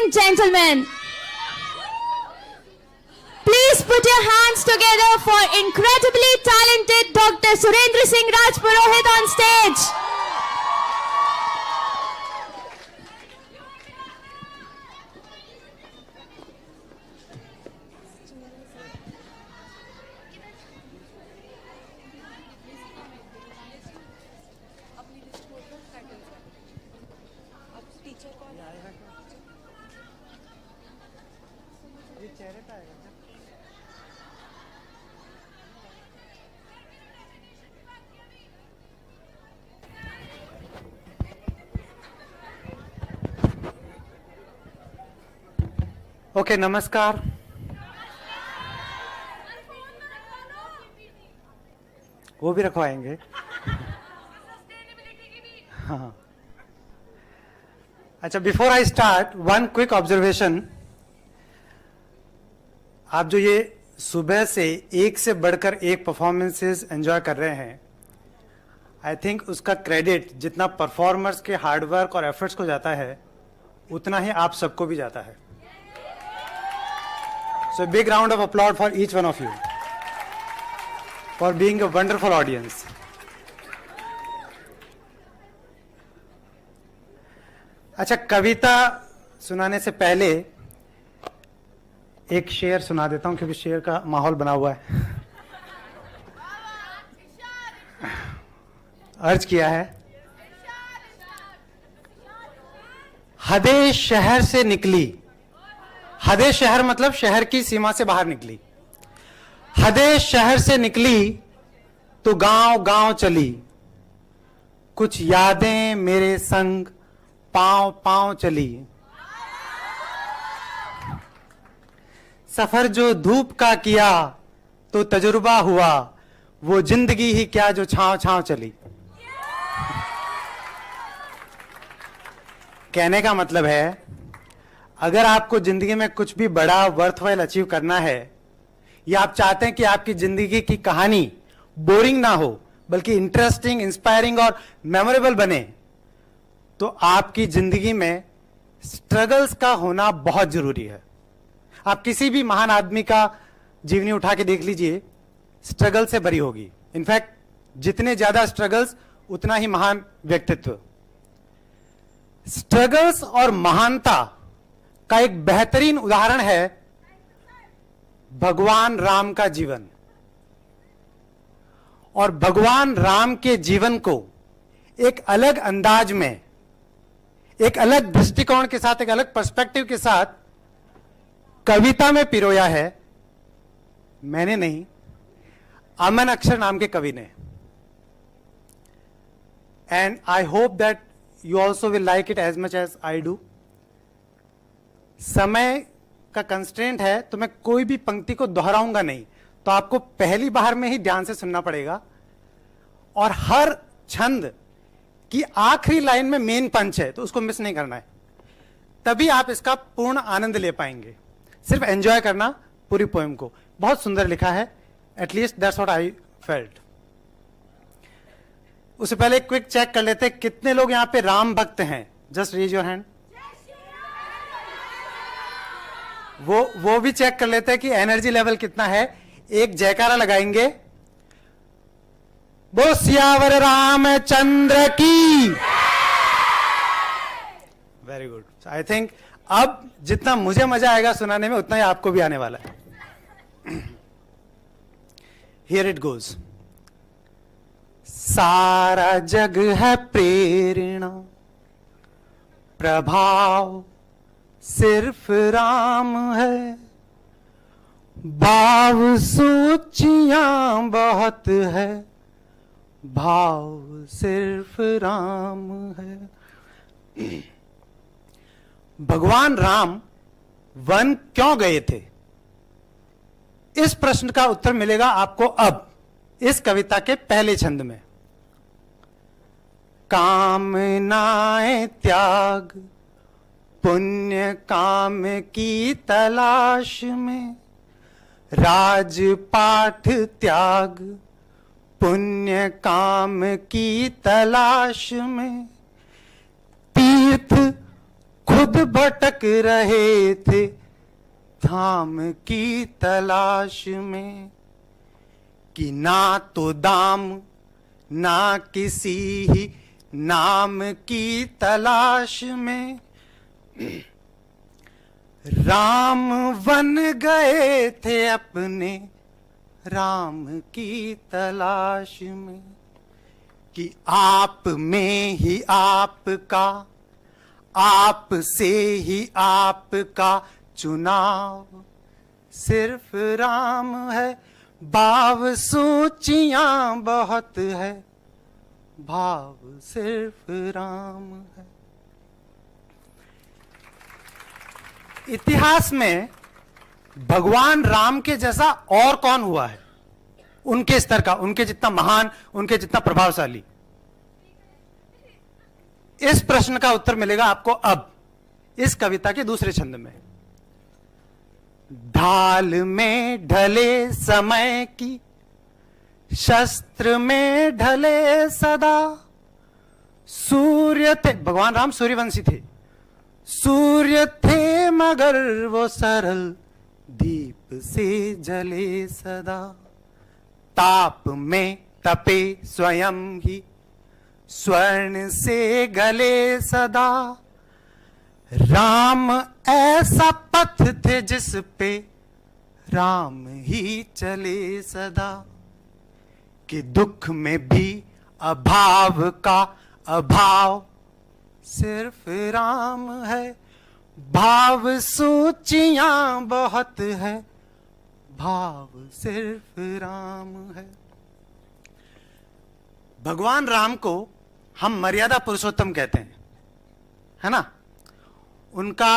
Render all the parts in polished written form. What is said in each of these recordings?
and gentlemen, please put your hands together for incredibly talented Dr. Surendra Singh Rajpurohit on stage. Okay, नमस्कार। वो भी रखवाएंगे। हाँ, अच्छा, before I start one quick observation. आप जो ये सुबह से एक से बढ़कर एक परफॉर्मेंसेस एंजॉय कर रहे हैं, आई थिंक उसका क्रेडिट जितना परफॉर्मर्स के हार्डवर्क और एफर्ट्स को जाता है उतना ही आप सबको भी जाता है। So a big round of applause for each one of you for being a wonderful audience. अच्छा, कविता सुनाने से पहले एक शेर सुना देता हूं क्योंकि शेर का माहौल बना हुआ है। अर्ज किया है, हदे शहर से निकली, हदे शहर मतलब शहर की सीमा से बाहर निकली, हदे शहर से निकली तो गांव गांव चली, कुछ यादें मेरे संग पांव पांव चली, सफर जो धूप का किया तो तजुर्बा हुआ, वो जिंदगी ही क्या जो छांव छांव चली। कहने का मतलब है, अगर आपको जिंदगी में कुछ भी बड़ा वर्थवाइल अचीव करना है, या आप चाहते हैं कि आपकी जिंदगी की कहानी बोरिंग ना हो बल्कि इंटरेस्टिंग, इंस्पायरिंग और मेमोरेबल बने, तो आपकी जिंदगी में स्ट्रगल्स का होना बहुत जरूरी है। आप किसी भी महान आदमी का जीवनी उठा के देख लीजिए, स्ट्रगल से भरी होगी। इनफैक्ट जितने ज्यादा स्ट्रगल्स उतना ही महान व्यक्तित्व। स्ट्रगल्स और महानता का एक बेहतरीन उदाहरण है भगवान राम का जीवन। और भगवान राम के जीवन को एक अलग अंदाज में, एक अलग दृष्टिकोण के साथ, एक अलग पर्सपेक्टिव के साथ कविता में पिरोया है। मैंने नहीं, अमन अक्षर नाम के कवि ने। And I hope that you also will like it as much as I do. समय का कंस्ट्रेंट है तो मैं कोई भी पंक्ति को दोहराऊंगा नहीं, तो आपको पहली बार में ही ध्यान से सुनना पड़ेगा। और हर छंद की आखिरी लाइन में मेन पंच है, तो उसको मिस नहीं करना है, तभी आप इसका पूर्ण आनंद ले पाएंगे। सिर्फ एंजॉय करना पूरी पोएम को। बहुत सुंदर लिखा है, at least that's what I felt. उससे पहले क्विक चेक कर लेते हैं कितने लोग यहां पे राम भक्त हैं। Just raise your hand. वो भी चेक कर लेते हैं कि एनर्जी लेवल कितना है। एक जयकारा लगाएंगे, वो सियावर रामचंद्र की। Very good. आई थिंक अब जितना मुझे मजा आएगा सुनाने में उतना ही आपको भी आने वाला है। Here it goes. सारा जग है प्रेरणा, प्रभाव सिर्फ राम है, भाव सोचियां बहुत है, भाव सिर्फ राम है। भगवान राम वन क्यों गए थे? इस प्रश्न का उत्तर मिलेगा आपको अब इस कविता के पहले छंद में। कामनाएं त्याग, पुण्य काम की तलाश में, राजपाठ त्याग, पुण्य काम की तलाश में, तीर्थ खुद भटक रहे थे धाम की तलाश में, कि ना तो दाम ना किसी ही नाम की तलाश में राम बन गए थे अपने राम की तलाश में, कि आप में ही आपका, आप से ही आपका चुनाव सिर्फ राम है। भाव सूचियां बहुत है, भाव सिर्फ राम है। इतिहास में भगवान राम के जैसा और कौन हुआ है उनके स्तर का, उनके जितना महान, उनके जितना प्रभावशाली? इस प्रश्न का उत्तर मिलेगा आपको अब इस कविता के दूसरे छंद में। ढाल में ढले समय की, शस्त्र में ढले सदा, सूर्य थे, भगवान राम सूर्यवंशी थे, सूर्य थे मगर वो सरल दीप से जले सदा, ताप में तपे स्वयं ही, स्वर्ण से गले सदा, राम ऐसा पथ थे जिस पे राम ही चले सदा, कि दुख में भी अभाव का अभाव सिर्फ राम है। भाव सूचियां बहुत है, भाव सिर्फ राम है। भगवान राम को हम मर्यादा पुरुषोत्तम कहते हैं, है ना? उनका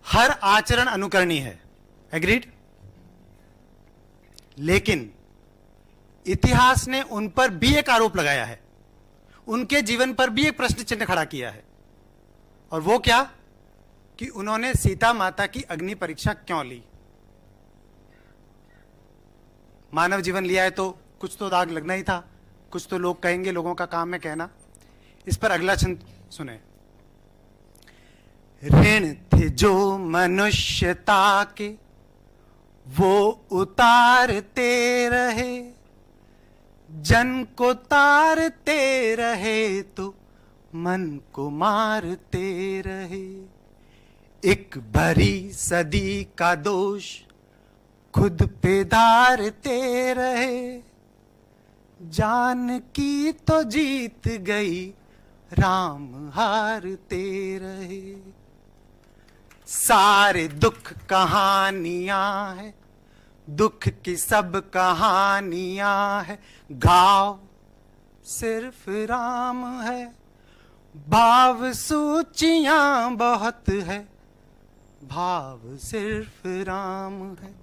हर आचरण अनुकरणीय है, एग्रीड? लेकिन इतिहास ने उन पर भी एक आरोप लगाया है, उनके जीवन पर भी एक प्रश्न चिन्ह खड़ा किया है, और वो क्या? कि उन्होंने सीता माता की अग्नि परीक्षा क्यों ली? मानव जीवन लिया है तो कुछ तो दाग लगना ही था, कुछ तो लोग कहेंगे, लोगों का काम है कहना। इस पर अगला छंद सुने। ऋण थे जो मनुष्यता के वो उतारते रहे, जन को तारते रहे तो मन को मारते रहे, एक भरी सदी का दोष खुद पे धारते रहे, जान की तो जीत गई राम हारते रहे, सारे दुख कहानियां है, दुख की सब कहानियां है, घाव सिर्फ राम है, भाव सूचियां बहुत है, भाव सिर्फ राम है।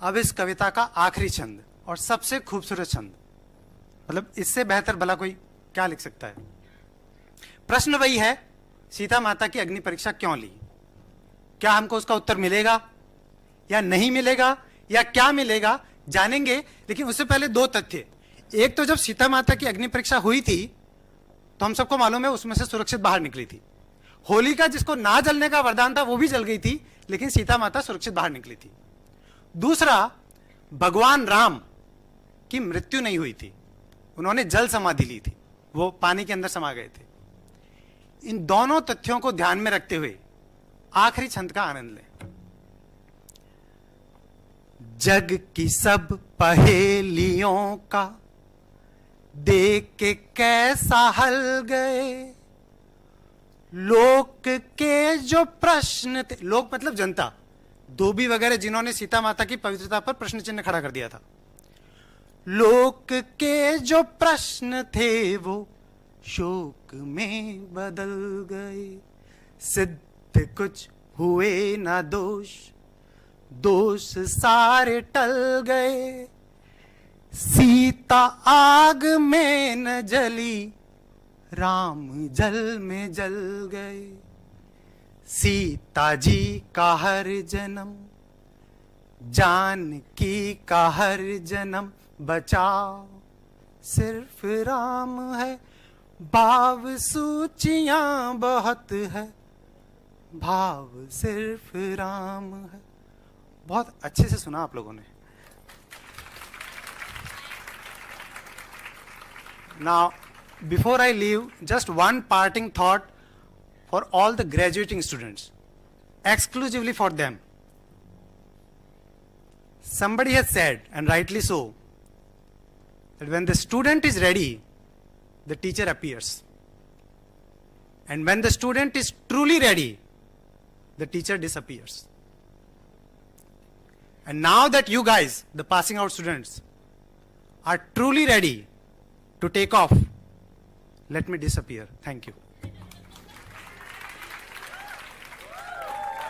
अब इस कविता का आखिरी छंद और सबसे खूबसूरत छंद, मतलब इससे बेहतर भला कोई क्या लिख सकता है? प्रश्न वही है, सीता माता की अग्नि परीक्षा क्यों ली? क्या हमको उसका उत्तर मिलेगा या नहीं मिलेगा, या क्या मिलेगा जानेंगे। लेकिन उससे पहले दो तथ्य। एक तो जब सीता माता की अग्नि परीक्षा हुई थी तो हम सबको मालूम है उसमें से सुरक्षित बाहर निकली थी। होलिका जिसको ना जलने का वरदान था वो भी जल गई थी, लेकिन सीता माता सुरक्षित बाहर निकली थी। दूसरा, भगवान राम की मृत्यु नहीं हुई थी, उन्होंने जल समाधि ली थी, वो पानी के अंदर समा गए थे। इन दोनों तथ्यों को ध्यान में रखते हुए आखिरी छंद का आनंद लें। जग की सब पहेलियों का देख के कैसा हल गए, लोक के जो प्रश्न थे, लोक मतलब जनता, धोबी वगैरह जिन्होंने सीता माता की पवित्रता पर प्रश्न चिन्ह खड़ा कर दिया था, लोक के जो प्रश्न थे वो शोक में बदल गए, सिद्ध कुछ हुए ना दोष, दोष सारे टल गए, सीता आग में न जली, राम जल में जल गए, सीता जी का हर जन्म, जानकी का हर जन्म, बचाओ सिर्फ राम है, भाव सूचियां बहुत है, भाव सिर्फ राम है। बहुत अच्छे से सुना आप लोगों ने। Now, before I leave, just one parting thought for all the graduating students, exclusively for them. Somebody has said, and rightly so, that when the student is ready, the teacher appears. And when the student is truly ready, the teacher disappears. And now that you guys, the passing out students, are truly ready to take off, let me disappear. Thank you.